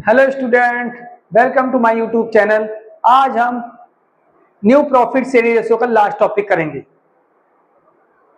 Hello student, welcome to my YouTube channel. आज हम new profit sharing ratio का last topic करेंगे।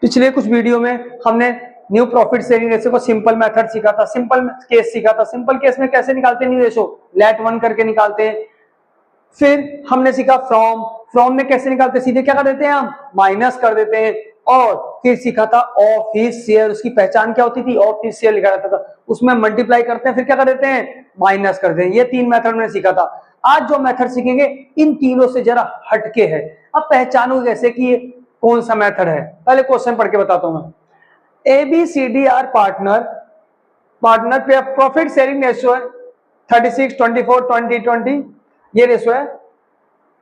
पिछले कुछ वीडियो में हमने न्यू प्रॉफिट शेयरिंग रेशियो को सिंपल मेथड सीखा था, सिंपल केस सीखा था। सिंपल केस में कैसे निकालते हैं न्यू रेशियो, लेट वन करके निकालते हैं। फिर हमने सीखा फ्रॉम में कैसे निकालते हैं, सीधे क्या कर देते हैं हम, माइनस कर देते हैं। और फिर सीखा था ऑफ हिज शेयर, उसकी पहचान क्या होती थी, ऑफ हिज शेयर लिखा रहता था, उसमें मल्टीप्लाई करते हैं, फिर क्या कर देते हैं, माइनस कर देते हैं। ये तीन मेथड मैंने सीखा था। आज जो मेथड सीखेंगे इन तीनों से जरा हटके है। अब पहचानो कैसे कि ये कौन सा मेथड है। पहले क्वेश्चन पढ़ के बताता हूं मैं। ABCD आर पार्टनर पे प्रॉफिट शेयरिंग रेशियो है 36, 24, 20, 20 ये रेशियो है।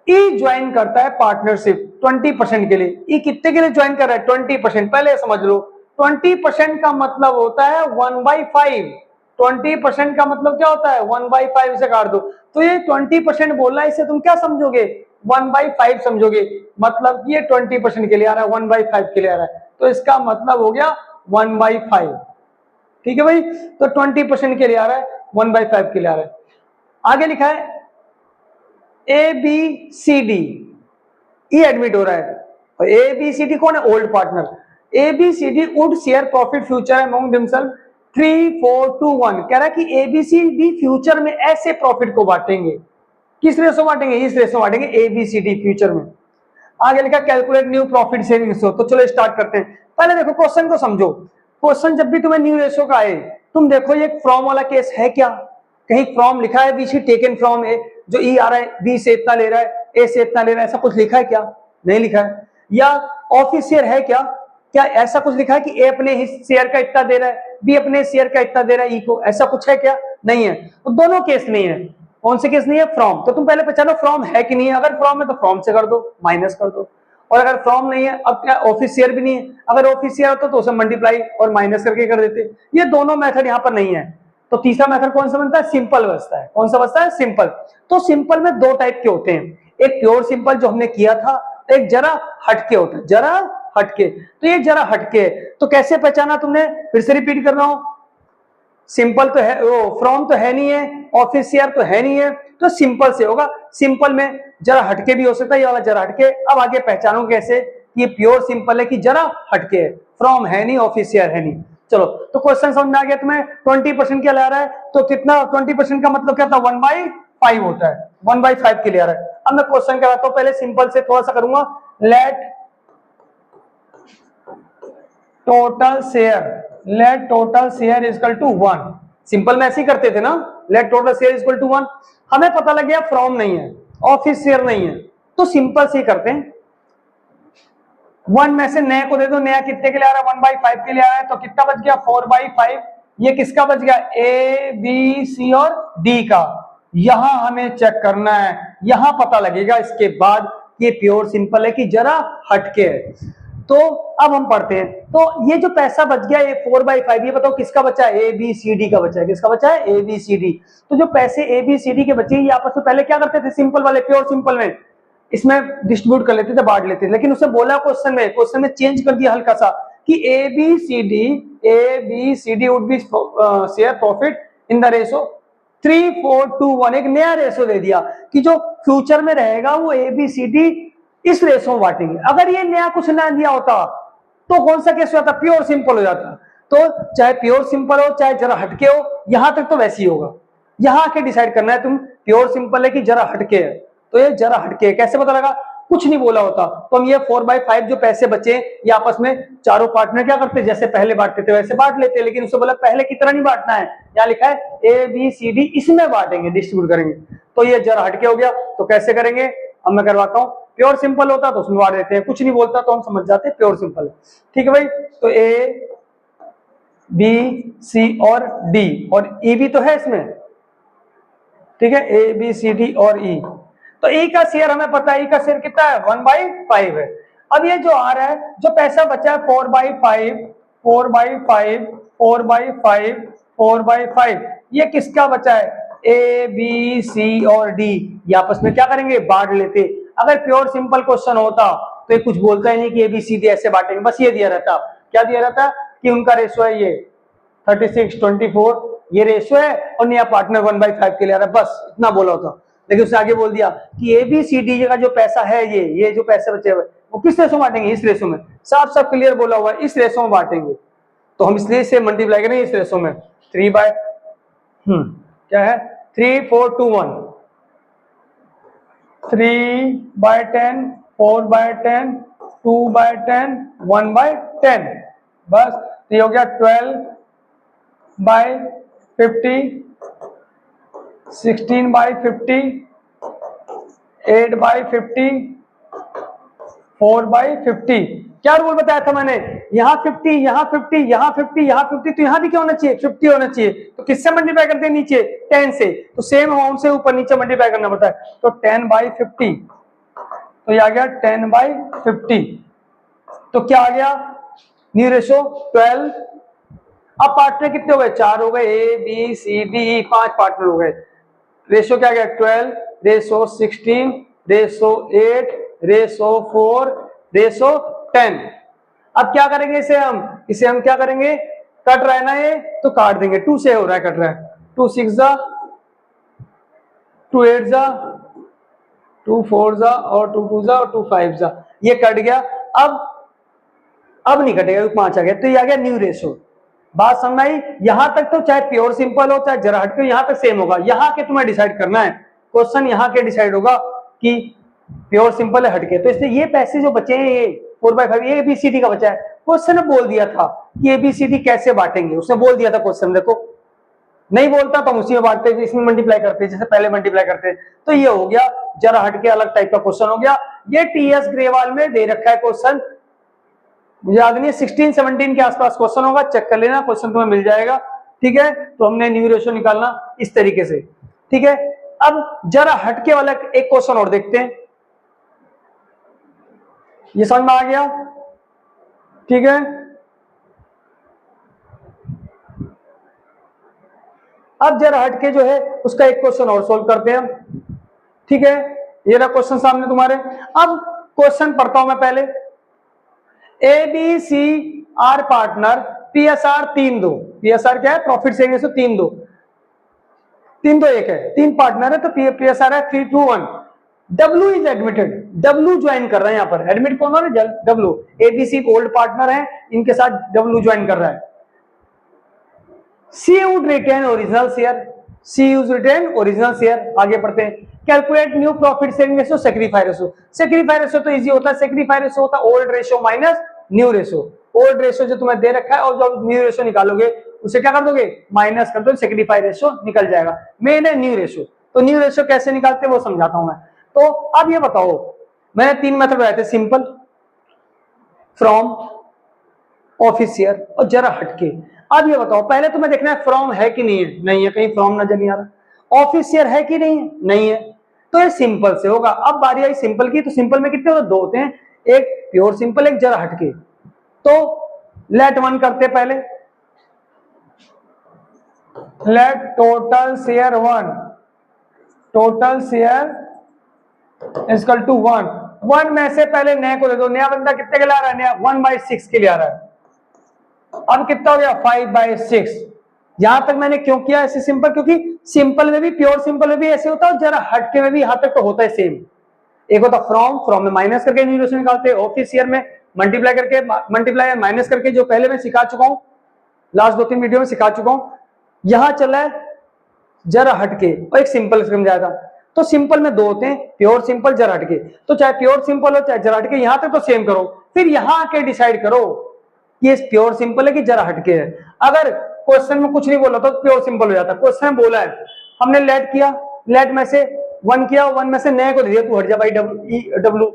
ई ज्वाइन करता है पार्टनरशिप 20% के लिए। ई कितने के लिए ज्वाइन कर रहा है, 20%। पहले समझ लो 20% का मतलब होता है 1/5। 20% का मतलब क्या होता है, 1/5 से काट दो। तो ये 20% बोल रहा है, इसे तुम क्या समझोगे, 1/5 समझोगे। मतलब ये 20% के लिए आ रहा है, 1/5 के लिए आ रहा है, तो इसका मतलब हो गया 1/5। ठीक है भाई, तो 20% के लिए आ रहा है, 1/5 के लिए आ रहा है। आगे लिखा है ABCD, ई एडमिट हो रहा है। और ABCD कौन है, old partner. ABCD would share profit future among themselves 3, 4, 2, 1। कह रहा है कि ABCD फ्यूचर में ऐसे प्रॉफिट को बांटेंगे। किस रेशो बांटेंगे, इस रेशो बांटेंगे ABCD फ्यूचर में। आगे लिखा calculate new profit sharing ratio. तो चलो स्टार्ट करते हैं। पहले देखो क्वेश्चन को समझो। क्वेश्चन जब भी तुम्हें न्यू रेशो का आए, तुम देखो ये फ्रॉम वाला केस है क्या, कहीं फ्रॉम लिखा है BC टेकन फ्रॉम ए, जो ई आ रहा है बी से इतना ले रहा है, ए से इतना ले रहा है, ऐसा कुछ लिखा है क्या, नहीं लिखा है। या ऑफिस शेयर है क्या, क्या ऐसा कुछ लिखा है कि ए अपने शेयर का इतना दे रहा है, बी अपने शेयर का इतना दे रहा है ई को, ऐसा कुछ है क्या, नहीं है। तो दोनों केस नहीं है। कौन से केस नहीं है, फ्रॉम। तो तुम पहले पहचानो फ्रॉम है कि नहीं है। अगर फ्रॉम है तो फ्रॉम से कर दो, माइनस कर दो। और अगर फ्रॉम नहीं है, अब क्या ऑफिस शेयर भी नहीं है, अगर ऑफिस शेयर होता तो उसे मल्टीप्लाई और माइनस करके कर देते। ये दोनों मेथड यहाँ पर नहीं है। तो तीसरा मेथड कौन सा बनता है, सिंपल बचता है। कौन सा बचता है, सिंपल। तो सिंपल में दो टाइप के होते हैं, एक प्योर सिंपल जो हमने किया था, एक जरा हटके होता है, जरा हटके। तो ये जरा हटके, तो कैसे पहचाना तुमने, फिर से रिपीट कर रहा हूं। सिंपल तो है, वो फ्रॉम तो है नहीं है, ऑफिस शेयर तो है नहीं है, तो सिंपल से होगा। सिंपल में जरा हटके भी हो सकता है, ये वाला जरा हटके। अब आगे पहचानो कैसे, ये प्योर सिंपल है कि जरा हटके है, फ्रॉम है नहीं, ऑफिस शेयर है नहीं। चलो, तो क्वेश्चन समझ में आ गया तुम्हें। 20% क्या ला रहा है, तो कितना 20% का मतलब क्या था, 1/5 होता है, 1/5 के लिए आ रहा है। अब मैं क्वेश्चन कराता हूं, पहले सिंपल से थोड़ा सा करूंगा। Let total share equal to 1। Simple में ऐसे ही करते थे ना, let total share equal to 1। हमें पता लग गया फ्रॉम नहीं है, ऑफिस शेयर नहीं है, तो सिंपल से ही करते हैं। 1 में से नया को दे दो, नया कितने के लिए आ रहा है, 1/5 के लिए आ रहा है, तो कितना बच गया, 4/5। ये किसका बच गया, A, B, C और D का। यहां हमें चेक करना है, यहां पता लगेगा इसके बाद ये प्योर सिंपल है कि जरा हटके है। तो अब हम पढ़ते हैं। तो ये जो पैसा बच गया, ये 4/5, ये बताओ किसका बचा है, ABCD का बचा है। किसका बचा है, ABCD। तो जो पैसे ABCD के बचे, ये आपस में पहले क्या करते थे, सिंपल वाले प्योर सिंपल में इसमें डिस्ट्रीब्यूट कर लेते थे, बांट लेते थे। लेकिन उसे बोला क्वेश्चन में चेंज कर दिया हल्का सा कि ABCD would be share profit in the ratio 3, 4, 2, 1। एक नया रेशो दे दिया कि जो फ्यूचर में रहेगा वो ABCD इस रेशो में बांटेंगे। अगर ये नया कुछ ना दिया होता तो कौन सा केस हो जाता, प्योर सिंपल हो जाता। तो चाहे प्योर सिंपल हो चाहे जरा हटके हो, यहां तक तो वैसे ही होगा। यहां आके डिसाइड करना है तुम, प्योर सिंपल है कि जरा हटके है। तो ये जरा हटके कैसे पता लगा, कुछ नहीं बोला होता तो हम ये 4/5 जो पैसे बचे ये आपस में चारों पार्टनर क्या करते, जैसे पहले बांटते थे वैसे बांट लेते। लेकिन उसे बोला पहले की तरह नहीं बांटना है, यहाँ लिखा है ABCD इसमें बांटेंगे, डिस्ट्रीब्यूट करेंगे। तो ये जरा हटके हो गया। तो कैसे करेंगे, अब मैं करवाता हूँ। प्योर सिंपल होता तो उसमें बांट देते हैं, कुछ नहीं बोलता तो हम समझ जाते हैं प्योर सिंपल है। ठीक है भाई, तो ABC और D और E भी तो है इसमें। ठीक है, ABCD और E। तो E का शेयर हमें पता है, E का शेयर कितना है, 1/5 है। अब ये जो आ रहा है, जो पैसा बचा है 4/5, 4/5, 4/5, 4/5, ये किसका बचा है, ABC और D। ये आपस में क्या करेंगे, बांट लेते। अगर प्योर सिंपल क्वेश्चन होता तो ये कुछ बोलता ही नहीं कि ABCD ऐसे बांटेंगे, बस ये दिया रहता। क्या दिया रहता कि उनका रेशो है ये 36, 24, ये रेशो है और नया पार्टनर 1/5 के लिए आ रहा है, बस इतना बोला होता। लेकिन उसने आगे बोल दिया कि ABCD का जो पैसा है ये जो पैसे बचे हुए वो किस रेशो में बांटेंगे, इस रेशो में। साफ साफ क्लियर बोला हुआ है, इस रेशो में बांटेंगे। तो हम इसलिए इसे मल्टीप्लाई करेंगे इस रेशो में। 3 बाय क्या है 3 4 2 1 3/10 4/10 2/10 1/10 बस। तो ये हो गया 12/50 16/50 8/50 4/50। क्या रूल बताया था मैंने, यहाँ 50 यहाँ 50 यहाँ 50 यहाँ 50, तो यहाँ भी क्या होना चाहिए 50 होना चाहिए। तो किससे मल्टीप्लाई करते हैं नीचे 10 से, तो सेम अमाउंट से ऊपर नीचे मल्टीप्लाई करना पड़ता है। तो 10/50 तो ये आ गया 10/50। तो क्या आ गया न्यू रेशो 12। अब पार्टनर कितने हो गए 4 हो गए, ABCD 5 पार्टनर हो गए। रेशो क्या गया 12 रेशो 16 रेशो 8 रेशो 4 रेशो 10। अब क्या करेंगे इसे हम क्या करेंगे, कट रहा है ना ये तो काट देंगे, 2 से हो रहा है, कट रहा है। 2 6 जा 2 8 जा 2 4 जा और 2 2 जा और 2 5 जा, ये कट गया। अब नहीं कटेगा, 5 आ गया, तो ये आ गया न्यू रेशो। बात समझ आई। यहां तक तो चाहे प्योर सिंपल हो चाहे जरा हट के यहां तक सेम होगा। यहां के तुम्हें डिसाइड करना है, क्वेश्चन यहां के डिसाइड होगा कि प्योर सिंपल है हटके। तो इसलिए ये पैसे जो बचे हैं ये 4/5 ये ABCD का बचा है। क्वेश्चन ने बोल दिया था कि ABCD कैसे बांटेंगे, उसने बोल दिया था क्वेश्चन, देखो नहीं बोलता तो हम उसी में बांटते, इसमें मल्टीप्लाई करते जैसे पहले मल्टीप्लाई करते। तो ये हो गया जरा हटके अलग टाइप का क्वेश्चन हो गया। ये TS ग्रेवाल में दे रखा है क्वेश्चन, मुझे याद नहीं है 16 17 के आसपास क्वेश्चन होगा, चेक कर लेना, क्वेश्चन तुम्हें मिल जाएगा। ठीक है, तो हमने न्यू रेशो निकालना इस तरीके से। ठीक है, अब जरा हटके वाला एक क्वेश्चन और देखते हैं, ये समझ में आ गया। ठीक है, अब जरा हटके जो है उसका एक क्वेश्चन और सोल्व करते हैं हम। ठीक है, ये रहा क्वेश्चन सामने तुम्हारे। अब क्वेश्चन पढ़ता हूं मैं पहले। ABC are partner PSR 3-2, PSR क्या है प्रॉफिट शेयरिंग रेशो 3-2 3-2-1 है, 3 पार्टनर है तो PSR है 3-2-1। W is admitted, W join कर रहा है यहाँ पर, एडमिट कौन हो रहा है W, ABC ओल्ड पार्टनर है, इनके साथ W ज्वाइन कर रहा है। C would retain original share, C would retain original share। आगे पढ़ते हैं। Calculate new profit sharing ratio sacrifice ratio. Sacrifice ratio तो इजी होता है, सैक्रिफाइस रेशो होता है old ratio minus new ratio. Old ratio जो तुम्हें दे रखा है और जो न्यू रेशो निकालोगे उसे क्या कर दोगे माइनस कर दो, सैक्रिफाइस रेशो निकल जाएगा। मेन है न्यू रेशो, तो न्यू रेशो कैसे निकालते हैं वो समझाता हूं मैं। तो अब ये बताओ, मैंने 3 मेथड बताए थे, सिंपल, फ्रॉम, ऑफिस शेयर और जरा हटके। अब ये बताओ, पहले तुम्हें देखना है फ्रॉम है कि नहीं है, नहीं है, कहीं फ्रॉम नजर नहीं आ रहा। ऑफिस शेयर है कि नहीं है, नहीं है, तो ये सिंपल से होगा। अब बारी आई सिंपल की, तो सिंपल में कितने होते, 2 होते हैं, एक प्योर सिंपल एक जरा हटके। तो लेट 1 करते पहले, let total share 1, total share equal to 1 में से पहले नए को दे दो। नया बंदा कितने के लिए आ रहा है, नया 1/6 के लिए आ रहा है। अब कितना हो गया 5/6। यहां तक मैंने क्यों किया ऐसे सिंपल, क्योंकि सिंपल में भी प्योर सिंपल में भी ऐसे होता है, जरा हटके में भी यहां तक तो होता है सेम। एक होता फ्रॉम, फ्रॉम में माइनस करके न्यू रेशो निकालते हैं, ऑफिस शेयर में मल्टीप्लाई करके, मल्टीप्लाई माइनस करके, जो पहले मैं सिखा चुका हूं, लास्ट 2-3 वीडियो में सिखा चुका हूं। यहां चला है जरा हटके और एक सिंपल समझाया था। तो सिंपल में 2 होते हैं, प्योर सिंपल जरा हटके। तो चाहे प्योर सिंपल हो चाहे जरा हटके, यहां तक तो सेम करो, फिर यहां आके डिसाइड करो ये प्योर सिंपल है कि जरा हटके है। अगर क्वेश्चन में कुछ नहीं बोला तो प्योर सिंपल हो जाता। क्वेश्चन में बोला है, हमने लेट किया, लेट में से 1 किया, 1 में से नए को दे दिया, तू हट जा भाई W।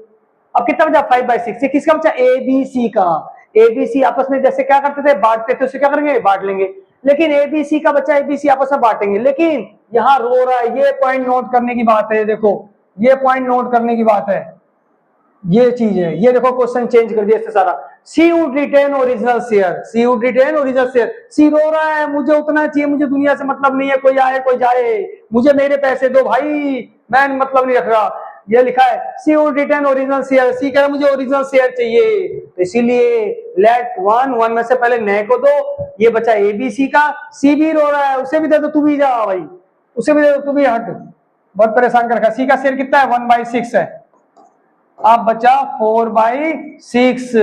अब कितना बचा 5/6। ये किसका बचा, ABC का। ABC आपस में जैसे क्या करते थे, बांटते थे, उसे क्या करेंगे बांट लेंगे। लेकिन ABC का बच्चा ABC आपस में बांटेंगे। लेकिन यहाँ रो रहा है, ये पॉइंट नोट करने की बात है, देखो ये पॉइंट नोट करने की बात है, ये चीज है। ये देखो क्वेश्चन चेंज कर दिया इससे सारा। She would retain original share, she would retain original share. सी रो रहा है, मुझे उतना चाहिए, मुझे दुनिया से मतलब नहीं है, कोई आए कोई जाए, मुझे मेरे पैसे दो भाई, मैं मतलब नहीं रख रहा। ये लिखा है सी वुड रिटर्न ओरिजिनल शेयर, सी कह रहा मुझे ओरिजिनल शेयर चाहिए, तो इसीलिए लेट वन में से पहले नए को दो, ये बचा ए बी सी का, सी भी रो रहा है उसे भी दे दो, तू भी जा भाई उसे भी दे दो, तू भी हट, बहुत परेशान कर रखा। सी का शेयर कितना है 1/6 है, अब बचा 4/6,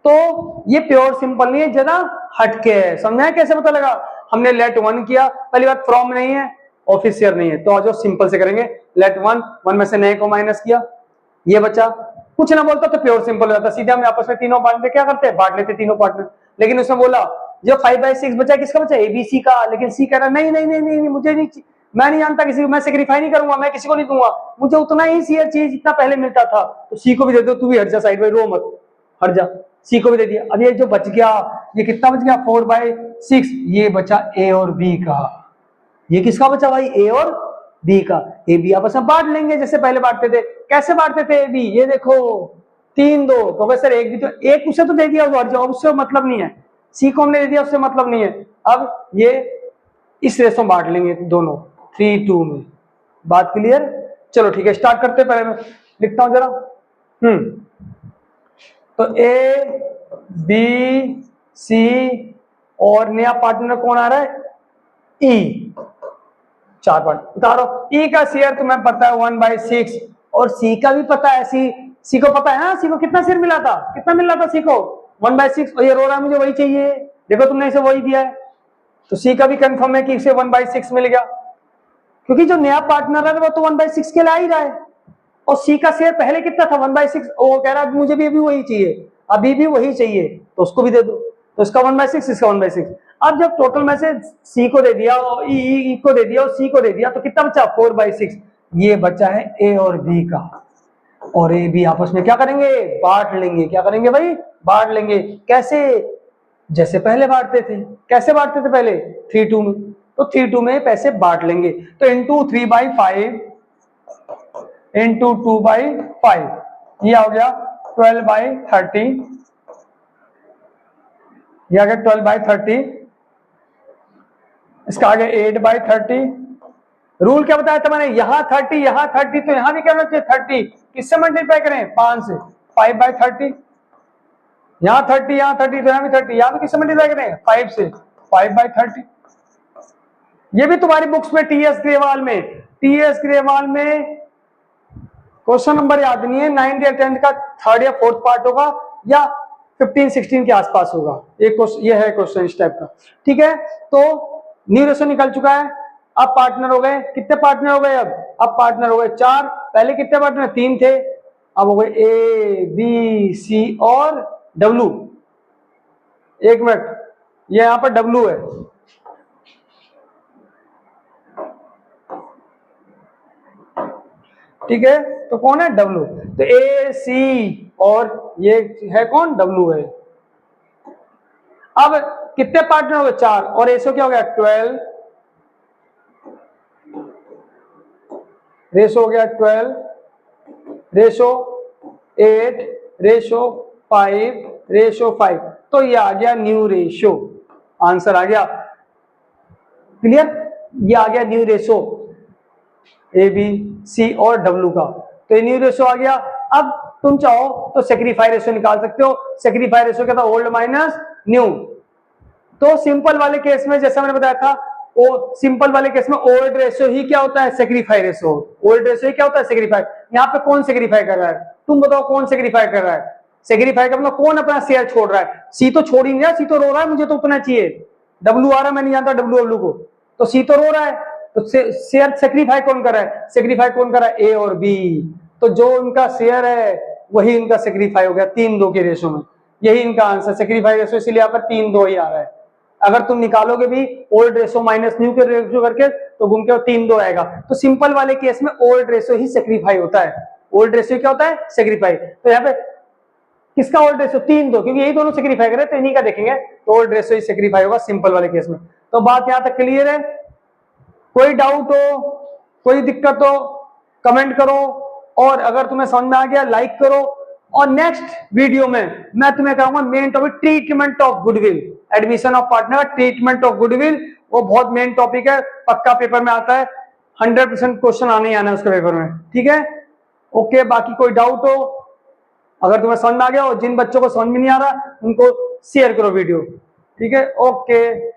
तो ये प्योर सिंपल नहीं है, जरा हटके है, समझा कैसे पता लगा, हमने लेट वन किया, पहली बात फ्रॉम नहीं है ऑफिस शेयर नहीं है, तो आज सिंपल से करेंगे लेट वन में से नए को माइनस किया, ये बचा, कुछ ना बोलता तो प्योर सिंपल हो जाता, सीधा हम आपस में तीनों पार्टनर क्या करते हैं बांट लेते तीनों पार्टनर, लेकिन उसने बोला जो 5/6 बचा किसका बचा एबीसी का, लेकिन सी कह रहा नहीं नहीं नहीं नहीं मुझे नहीं, मैं नहीं जानता किसी को, मैं सेक्रीफाई नहीं करूंगा, मैं किसी को नहीं दूंगा, मुझे उतना ही शेयर चाहिए जितना पहले मिलता था, तो सी को भी दे दो, तू भी हट जा साइड में, रो मत हट जा, सी को भी दे दिया। अब ये जो बच गया ये कितना बच गया 4/6, ये बचा ए और बी का, ये किसका बचा भाई ए और बी का, ए बी आपस में बांट लेंगे जैसे पहले बांटते थे, कैसे बांटते थे ए बी, ये देखो 3-2, प्रोफेसर एक भी तो एक उसे तो दे दिया जो उससे मतलब नहीं है, सी को हमने दे दिया उससे मतलब नहीं है, अब ये इस रेशो में बांट लेंगे दोनों 3-2 में, बात क्लियर, चलो ठीक है स्टार्ट करते हैं, पहले मैं लिखता हूं जरा, तो ए बी सी और नया पार्टनर कौन आ रहा है ई, 4 पार्ट उतारो, ई का शेयर तुम्हें पता है 1/6 और सी का भी पता है, सी को पता है ना, सी को कितना शेयर मिला था, कितना मिल रहा था सी को 1/6, और ये रो रहा है मुझे वही चाहिए, देखो तुमने इसे वही दिया है, तो सी का भी कंफर्म है कि इसे 1/6 मिल गया, क्योंकि जो नया पार्टनर है वो तो 1/6 के ला ही रहा है, और सी का शेयर पहले कितना था 1/6, वो कह रहा है मुझे भी अभी वही चाहिए, अभी भी वही चाहिए, तो उसको भी दे दो, तो इसका 1/6 इसका 1/6, अब जब टोटल में से सी को दे दिया और ई को दे दिया और सी को दे दिया, तो कितना बचा 4/6, ये बचा है ए और बी का, और ए बी आपस में क्या करेंगे बांट लेंगे, क्या करेंगे भाई बांट लेंगे, कैसे, जैसे पहले बांटते थे, कैसे बांटते थे पहले 3-2 में, तो 3-2 में पैसे बांट लेंगे, तो इंटू 3/5 इंटू 2/5, ये आ गया 12/30, ये आ गया 12/30, इसका आ गया 8/30, रूल क्या बताया था मैंने, यहां 30 तो यहां भी क्या होना चाहिए 30, किससे मल्टीप्लाई करें 5 से, 5/30, यहां 30 तो यहां भी 30, यहां भी किससे मल्टीप्लाई करें 5 से, 5/30, ये भी तुम्हारी बुक्स में टीएस ग्रेवाल में क्वेश्चन नंबर याद नहीं है, 9th या 10th का 3rd या 4th पार्ट होगा या 15-16 के आसपास होगा, ये है क्वेश्चन इस टाइप का, ठीक है, तो न्यू रेशो निकल चुका है, अब पार्टनर हो गए, कितने पार्टनर हो गए, अब पार्टनर हो गए 4, पहले कितने पार्टनर 3 थे, अब हो गए ए बी सी और डब्ल्यू, एक मिनट ये यहां पर डब्ल्यू है, ठीक है, तो कौन है डब्ल्यू, तो ए सी और ये है कौन डब्ल्यू है, अब कितने पार्टनर हो गए 4, और रेशो क्या हो गया 12, रेशो हो गया 12, रेशो 8, रेशो 5, रेशो 5, तो ये आ गया न्यू रेशो, आंसर आ गया क्लियर, ये आ गया new ratio A B C और डब्ल्यू का, तो ये न्यू रेशो आ गया, अब तुम चाहो तो सेक्रीफाई रेशो निकाल सकते हो, सेक्रीफाई रेशो क्या था ओल्ड माइनस न्यू, तो सिंपल वाले केस में जैसा मैंने बताया था, वो सिंपल वाले केस में ओल्ड रेशो ही क्या होता है सेक्रीफाई रेशो, ओल्ड रेशो ही क्या होता है सेक्रीफाई, यहाँ पे कौन सेक्रीफाई कर रहा है, तुम बताओ कौन सेक्रीफाई कर रहा है, सेक्रीफाई का मतलब कौन अपना शेयर छोड़ रहा है, सी तो छोड़ ही नहीं रहा, सी तो रो रहा है मुझे तो उतना चाहिए, डब्ल्यू आ रहा है मैं नहीं जानता डब्ल्यू को, तो सी तो रो रहा है, तो शेयर सेक्रीफाई कौन कर रहा है, सेक्रीफाई कौन कर रहा है ए और बी, तो जो उनका शेयर है वही इनका सेक्रीफाई हो गया 3-2 के रेशो में, यही इनका आंसर सेक्रीफाई रेशो, इसीलिए यहाँ पर 3-2 ही आ रहा है, अगर तुम निकालोगे भी ओल्ड रेशो माइनस न्यू के रेशो करके तो घूम के 3-2 आएगा, तो सिंपल वाले केस में ओल्ड रेशो ही सेक्रीफाई होता है, ओल्ड रेशो क्या होता है सेक्रीफाई, तो यहाँ पे किसका ओल्ड रेशो 3-2, क्योंकि यही दोनों सेक्रीफाई करे तो इन्हीं का देखेंगे, तो ओल्ड रेशो ही सेक्रीफाई होगा सिंपल वाले केस में, तो बात यहाँ तक क्लियर है, कोई डाउट हो कोई दिक्कत हो कमेंट करो, और अगर तुम्हें समझ में आ गया लाइक करो, और नेक्स्ट वीडियो में मैं तुम्हें कहूंगा main topic treatment of goodwill, admission of partner treatment of goodwill, वो बहुत मेन टॉपिक है, पक्का पेपर में आता है, 100% क्वेश्चन आने ही आना है उसके पेपर में, ठीक है, ओके, बाकी कोई डाउट हो, अगर तुम्हें समझ में आ गया हो, जिन बच्चों को समझ में नहीं आ रहा उनको शेयर करो वीडियो, ठीक है। ओके।